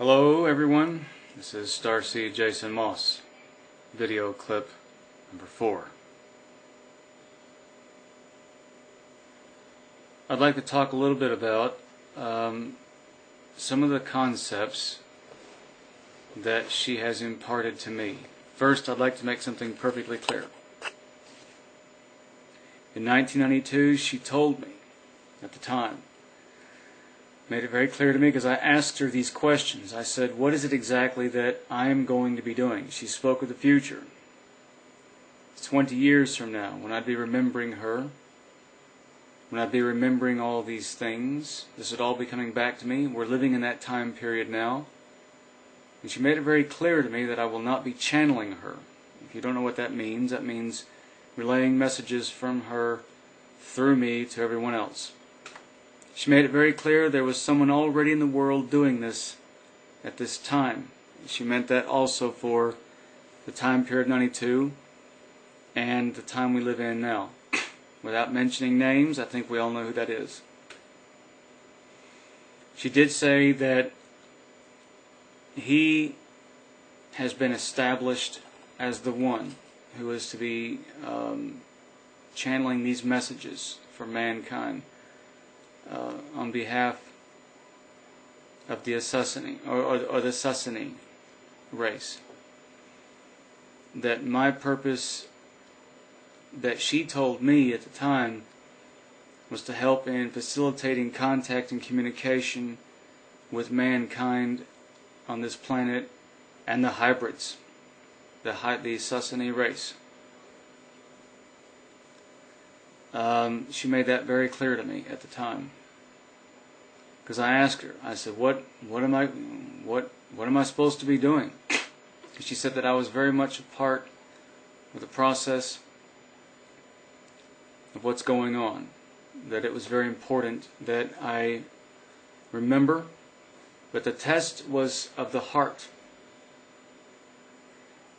Hello everyone, this is Starseed Jason Moss, video clip number 4. I'd like to talk a little bit about some of the concepts that she has imparted to me. First, I'd like to make something perfectly clear. In 1992, she told me, at the time, made it very clear to me because I asked her these questions. I said, what is it exactly that I am going to be doing? She spoke of the future. 20 years from now, when I'd be remembering her, when I'd be remembering all these things, this would all be coming back to me. We're living in that time period now. And she made it very clear to me that I will not be channeling her. If you don't know what that means relaying messages from her through me to everyone else. She made it very clear there was someone already in the world doing this at this time. She meant that also for the time period 92 and the time we live in now. Without mentioning names, I think we all know who that is. She did say that he has been established as the one who is to be channeling these messages for mankind. On behalf of the Sassani, or the Sassani race. That my purpose, that she told me at the time, was to help in facilitating contact and communication with mankind on this planet and the hybrids, the Sassani race. She made that very clear to me at the time. Because I asked her, I said, what am I supposed to be doing? And she said that I was very much a part of the process of what's going on. That it was very important that I remember, but the test was of the heart.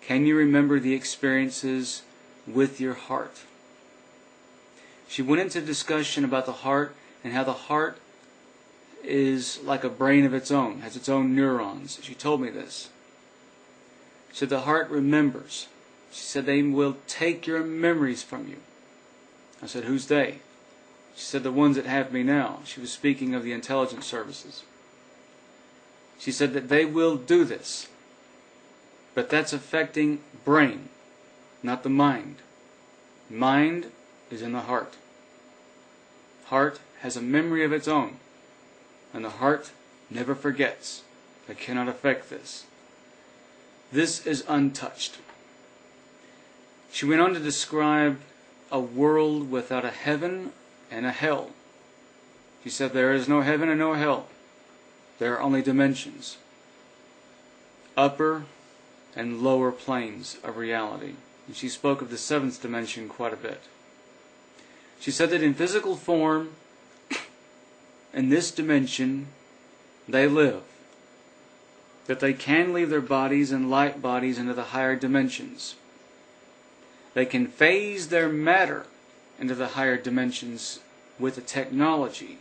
Can you remember the experiences with your heart? She went into discussion about the heart and how the heart is like a brain of its own, has its own neurons. She told me this. She said the heart remembers. She said they will take your memories from you. I said, who's they? She said the ones that have me now. She was speaking of the intelligence services. She said that they will do this. But that's affecting brain, not the mind. Mind is in the heart. Heart has a memory of its own. And the heart never forgets. It cannot affect this. This is untouched. She went on to describe a world without a heaven and a hell. She said there is no heaven and no hell. There are only dimensions. Upper and lower planes of reality. And she spoke of the 7th dimension quite a bit. She said that in physical form, in this dimension, they live. That they can leave their bodies and light bodies into the higher dimensions. They can phase their matter into the higher dimensions with the technology.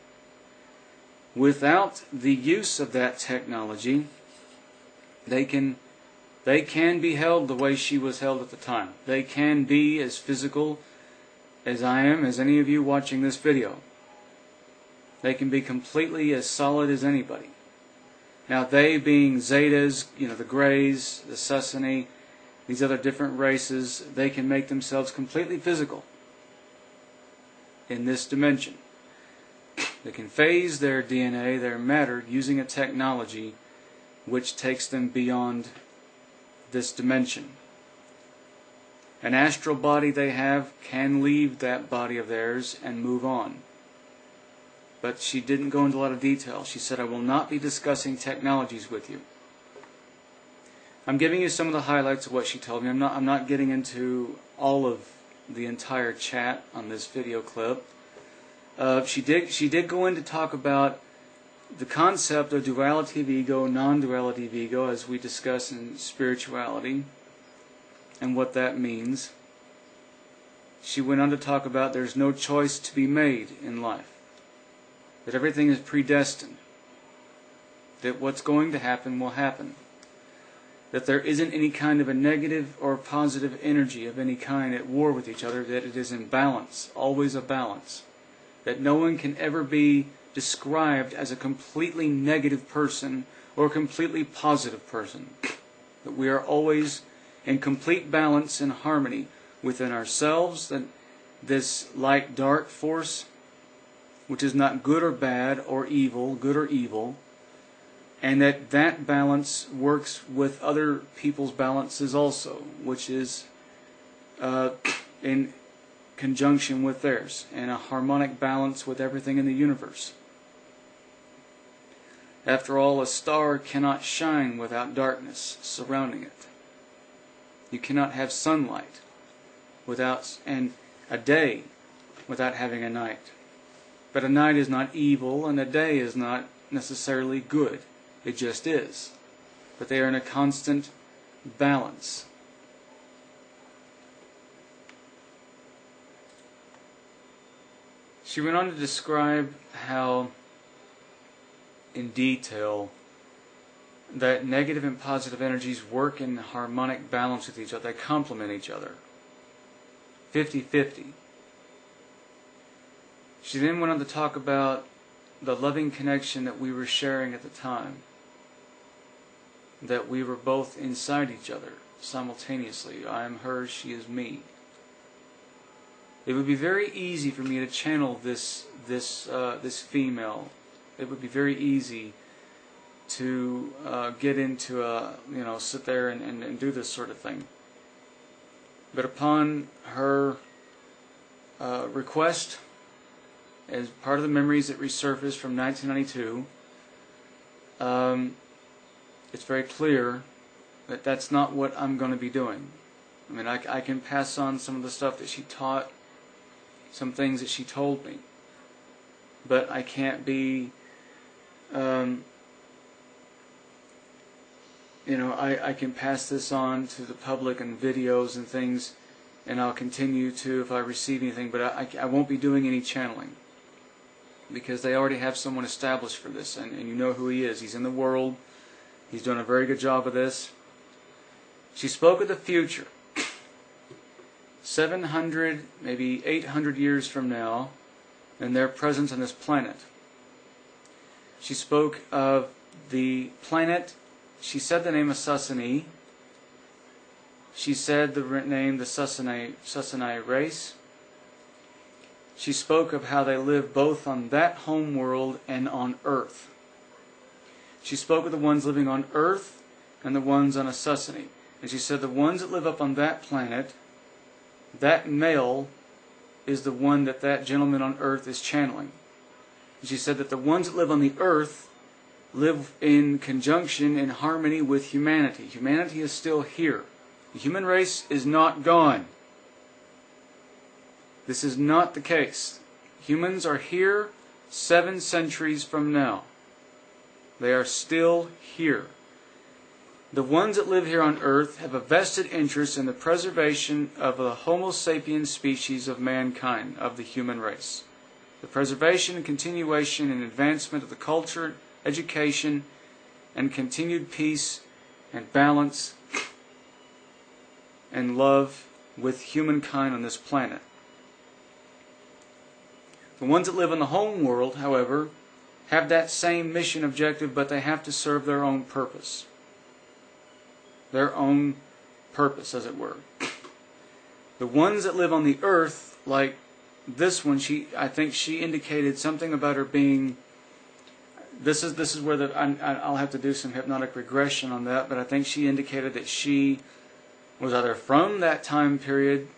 Without the use of that technology, they can be held the way she was held at the time. They can be as physical as I am, as any of you watching this video. They can be completely as solid as anybody. Now they being Zetas, the Greys, the Sassani, these other different races, they can make themselves completely physical in this dimension. They can phase their DNA, their matter, using a technology which takes them beyond this dimension. An astral body they have can leave that body of theirs and move on. But she didn't go into a lot of detail. She said, I will not be discussing technologies with you. I'm giving you some of the highlights of what she told me. I'm not getting into all of the entire chat on this video clip. She did go in to talk about the concept of duality of ego, non-duality of ego, as we discuss in spirituality, and what that means. She went on to talk about there's no choice to be made in life. That everything is predestined. that what's going to happen will happen. That there isn't any kind of a negative or positive energy of any kind at war with each other, that it is in balance, always a balance. That no one can ever be described as a completely negative person or a completely positive person. That we are always in complete balance and harmony within ourselves, that this light-dark force, which is not good or bad or evil, good or evil, and that balance works with other people's balances also, which is in conjunction with theirs, and a harmonic balance with everything in the universe. After all, a star cannot shine without darkness surrounding it. You cannot have sunlight without, and a day without having a night. But a night is not evil, and a day is not necessarily good. It just is. But they are in a constant balance. She went on to describe how, in detail, that negative and positive energies work in harmonic balance with each other. They complement each other. 50-50. She then went on to talk about the loving connection that we were sharing at the time. That we were both inside each other simultaneously. I am her, she is me. It would be very easy for me to channel this female. It would be very easy to get into sit there and do this sort of thing. But upon her request, as part of the memories that resurfaced from 1992, it's very clear that that's not what I'm going to be doing. I mean, I can pass on some of the stuff that she taught, some things that she told me, but I can't be, I can pass this on to the public and videos and things, and I'll continue to if I receive anything, but I won't be doing any channeling, because they already have someone established for this, and you know who he is. He's in the world. He's done a very good job of this. She spoke of the future. 700, maybe 800 years from now, and their presence on this planet. She spoke of the planet. She said the name of Sassani. She said the name, the Sassani race. She spoke of how they live both on that home world and on Earth. She spoke of the ones living on Earth and the ones on a Sassani. And she said the ones that live up on that planet, that male is the one that gentleman on Earth is channeling. And she said that the ones that live on the Earth live in conjunction, in harmony with humanity. Humanity is still here. The human race is not gone. This is not the case. Humans are here 7 centuries from now. They are still here. The ones that live here on Earth have a vested interest in the preservation of the Homo sapiens species of mankind, of the human race. The preservation, continuation, and advancement of the culture, education, and continued peace and balance and love with humankind on this planet. The ones that live in the home world, however, have that same mission objective, but they have to serve their own purpose. Their own purpose, as it were. The ones that live on the Earth, like this one, I think she indicated something about her being. This is where I'll have to do some hypnotic regression on that, but I think she indicated that she was either from that time period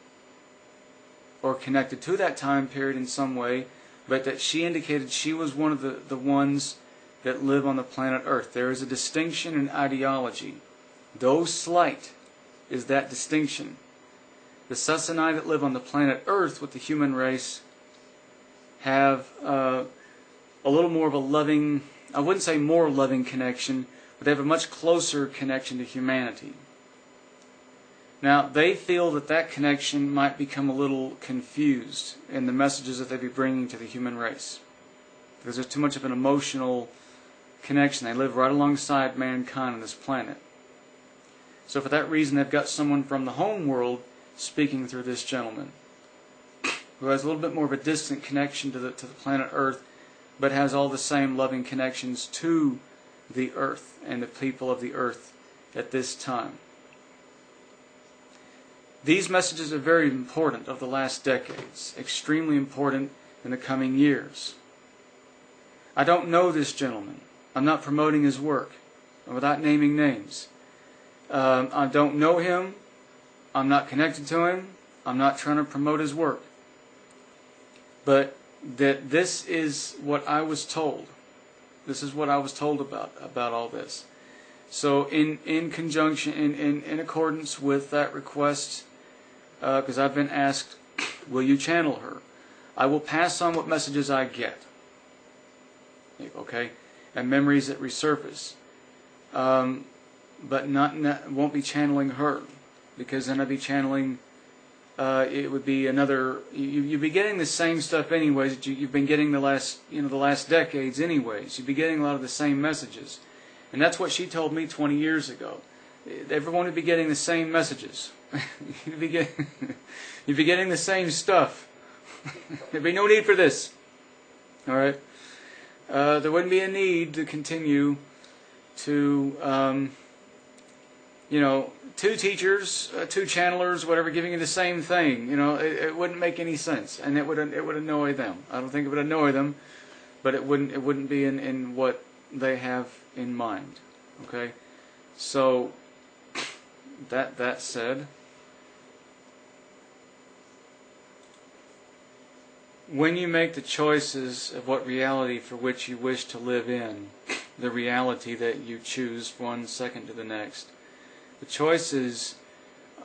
or connected to that time period in some way, but that she indicated she was one of the ones that live on the planet Earth. There is a distinction in ideology. Though slight is that distinction. The Sassani that live on the planet Earth with the human race have a little more of a loving, I wouldn't say more loving connection, but they have a much closer connection to humanity. Now, they feel that connection might become a little confused in the messages that they be bringing to the human race, because there's too much of an emotional connection. They live right alongside mankind on this planet. So for that reason, they've got someone from the home world speaking through this gentleman, who has a little bit more of a distant connection to the planet Earth, but has all the same loving connections to the Earth and the people of the Earth at this time. These messages are very important of the last decades, extremely important in the coming years. I don't know this gentleman. I'm not promoting his work, without naming names. I don't know him. I'm not connected to him. I'm not trying to promote his work. But that this is what I was told. This is what I was told about all this. So in conjunction, in accordance with that request, because I've been asked, will you channel her? I will pass on what messages I get. Okay? And memories that resurface. But won't be channeling her. Because then I'd be channeling, it would be another, you'd be getting the same stuff anyways that you've been getting the last decades anyways. You'd be getting a lot of the same messages. And that's what she told me 20 years ago. Everyone would be getting the same messages. You'd be getting the same stuff. There'd be no need for this. Alright? There wouldn't be a need to continue to, two teachers, two channelers, whatever, giving you the same thing. It wouldn't make any sense, and it would annoy them. I don't think it would annoy them, but it wouldn't be in what they have in mind. Okay, so that said, when you make the choices of what reality for which you wish to live in, the reality that you choose one second to the next, the choices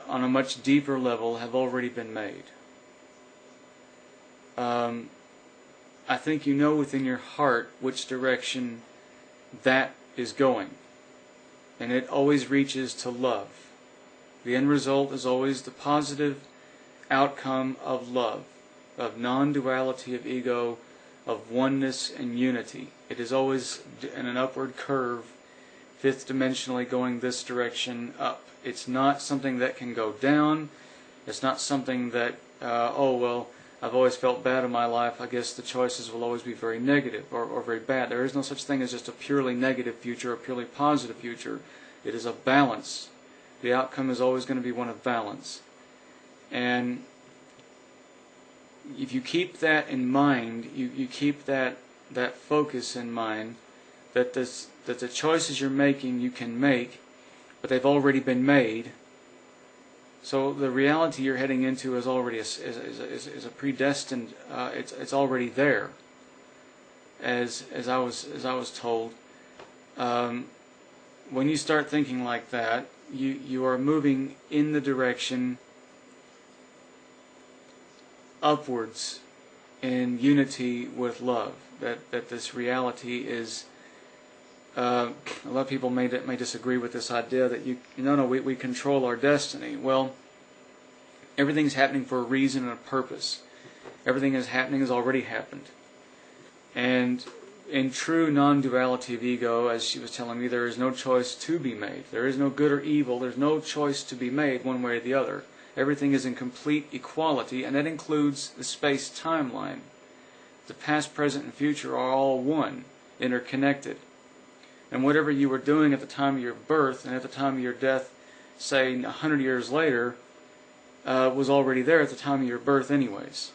on a much deeper level have already been made. I think you know within your heart which direction that is going. And it always reaches to love. The end result is always the positive outcome of love, of non-duality of ego, of oneness and unity. It is always in an upward curve, fifth dimensionally going this direction up. It's not something that can go down. It's not something that, I've always felt bad in my life. I guess the choices will always be very negative or very bad. There is no such thing as just a purely negative future or a purely positive future. It is a balance. The outcome is always going to be one of balance. And if you keep that in mind, you keep that focus in mind, that the choices you're making you can make, but they've already been made. So the reality you're heading into is already is a predestined. It's already there. As I was told, when you start thinking like that, you are moving in the direction upwards in unity with love. That this reality is. A lot of people may disagree with this idea that we control our destiny. Well, everything's happening for a reason and a purpose. Everything is happening has already happened. And in true non-duality of ego, as she was telling me, there is no choice to be made. There is no good or evil. There's no choice to be made one way or the other. Everything is in complete equality, and that includes the space-time line. The past, present, and future are all one, interconnected. And whatever you were doing at the time of your birth and at the time of your death, say 100 years later, was already there at the time of your birth anyways.